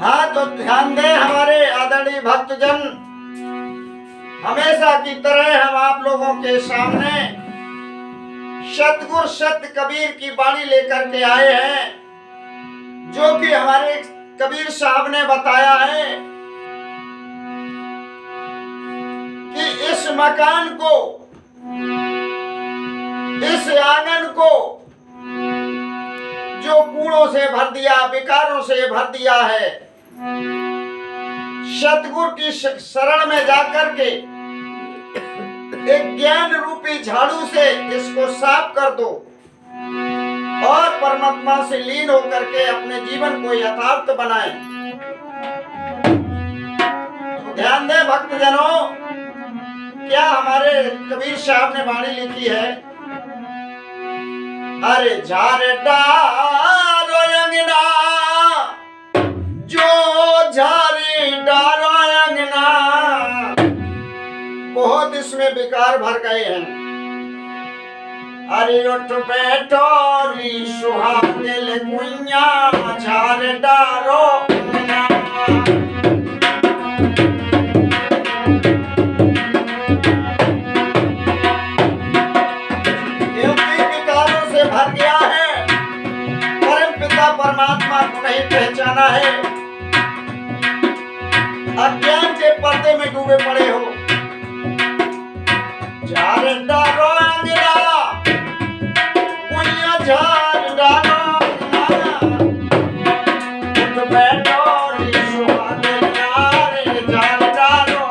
हाँ, तो ध्यान दें हमारे आदरणीय भक्तजन, हमेशा की तरह हम आप लोगों के सामने सतगुरु सत कबीर की बाणी लेकर के आए हैं, जो कि हमारे कबीर साहब ने बताया है कि इस मकान को, इस आंगन को जो कूड़ों से भर दिया, विकारों से भर दिया है, सतगुरु की शरण में जाकर के एक ज्ञान रूपी झाड़ू से इसको साफ कर दो और परमात्मा से लीन होकर के अपने जीवन को यथार्थ बनाएं। तो ध्यान दें भक्तजनों, क्या हमारे कबीर साहब ने वाणी लिखी है, अरे झारे डारो अंगना, जो झारी डारो अंगना, बहुत इसमें विकार भर गए हैं। अरे उठ बैठो री सुहागिल कुइया, झारे डारो अंगना। भर गया है, परम पिता परमात्मा को नहीं पहचाना है, अज्ञान के पर्दे में डूबे पड़े हो। झार डारो अंगना, कुइया झार डारो अंगना, उठ बैठो री सुहागिल यारे, झार डारो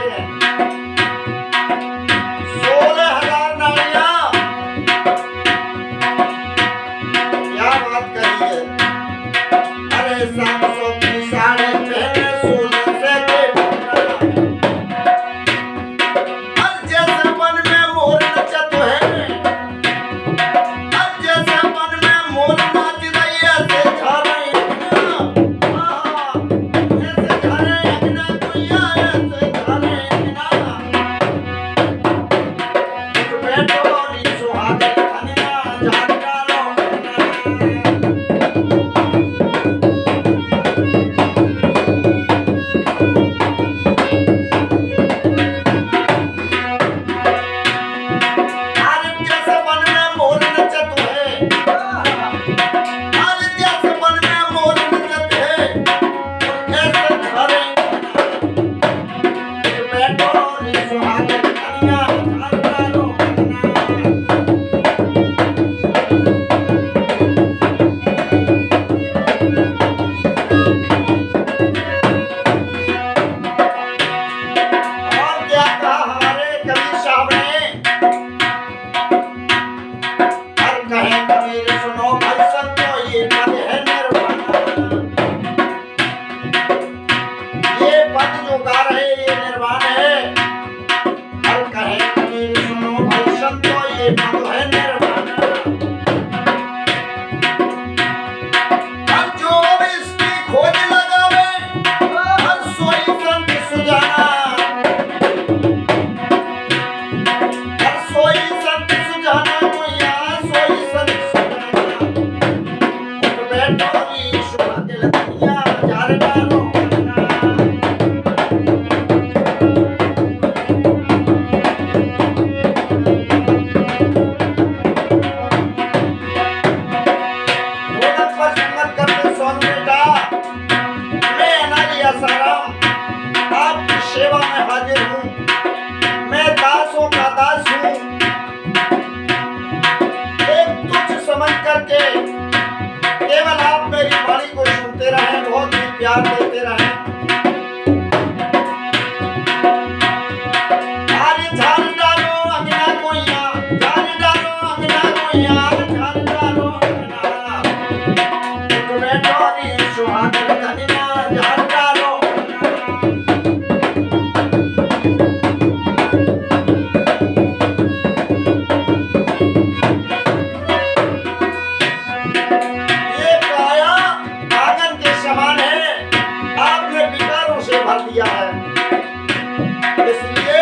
हैं 16,000 नारियां। क्या बात कही है। अरे 700 की साड़ी पहने सोने से के ढोलना। अब जैसे मन में मोर नचत है, अब जैसे मन में मोर नाच रही ऐसे झा रही अंगना। ऐसे झा रही अंगना कोइया, ऐसे झा रही अंगना। एक बैठो नी सुहागन खनिया झाड़ डालो अंगना। आज जैसे मन में मोर नचत है, आज जैसे मन में मोर नचत है, ऐसे धरे एक बैठो नी सुहागन खनिया झाड़ डालो अंगना। और क्या कहा हमारे कवि साहब ने। हर कहे कबीर सुनो भाई संतो ये पद है निर्वाणा। ये पद जो गा रहे ये निर्वाण है। हर कहे कबीर सुनो भाई संतो ये पद है निर्वाणा। हर जो भी इसकी खोज लगावे, हर सोई संत सुजाना। हर सोई संत सुजाना कोइया, सोई संत सुजाना। उठ बैठो नी सुहागन खनिया झाड़ डालो अंगना। ढोलक पर संगत करते सोन बेटा, मैं अनारी आसाराम आपकी सेवा में हाजिर हूँ। मैं दासों का दास हूँ। एक तुच्छ समझ करके केवल आप मेरी वाणी को सुनते रहें, बहुत ही प्यार देते रहें। आज झाड़ डालो अंगना कोइया, झाड़ डालो अंगना कोइया, झाड़ डालो अंगना। एक बैठो नी सुहागन खनिया झाड़ डालो अंगना। ये काया आंगन के समान है, आपने विकारों से भर दिया है। इसलिए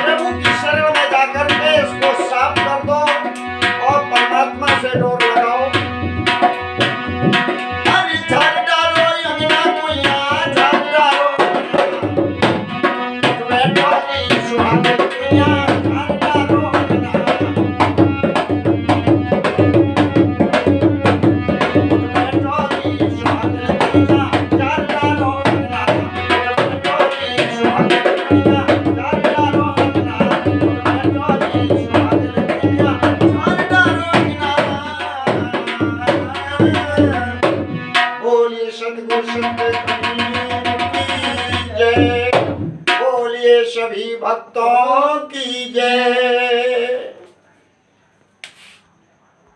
प्रभु की शरण में जाकर के इसको साफ कर दो और परमात्मा से डोर लगाओ। अरे झाड़ डालो अंगना कोइया, झाड़ डालो अंगना। उठ बैठो नी सुहागन खनिया झाड़ डालो अंगना। बोलिए सतगुरु संत कबीर की जय, बोलिए सभी भक्तों की जय।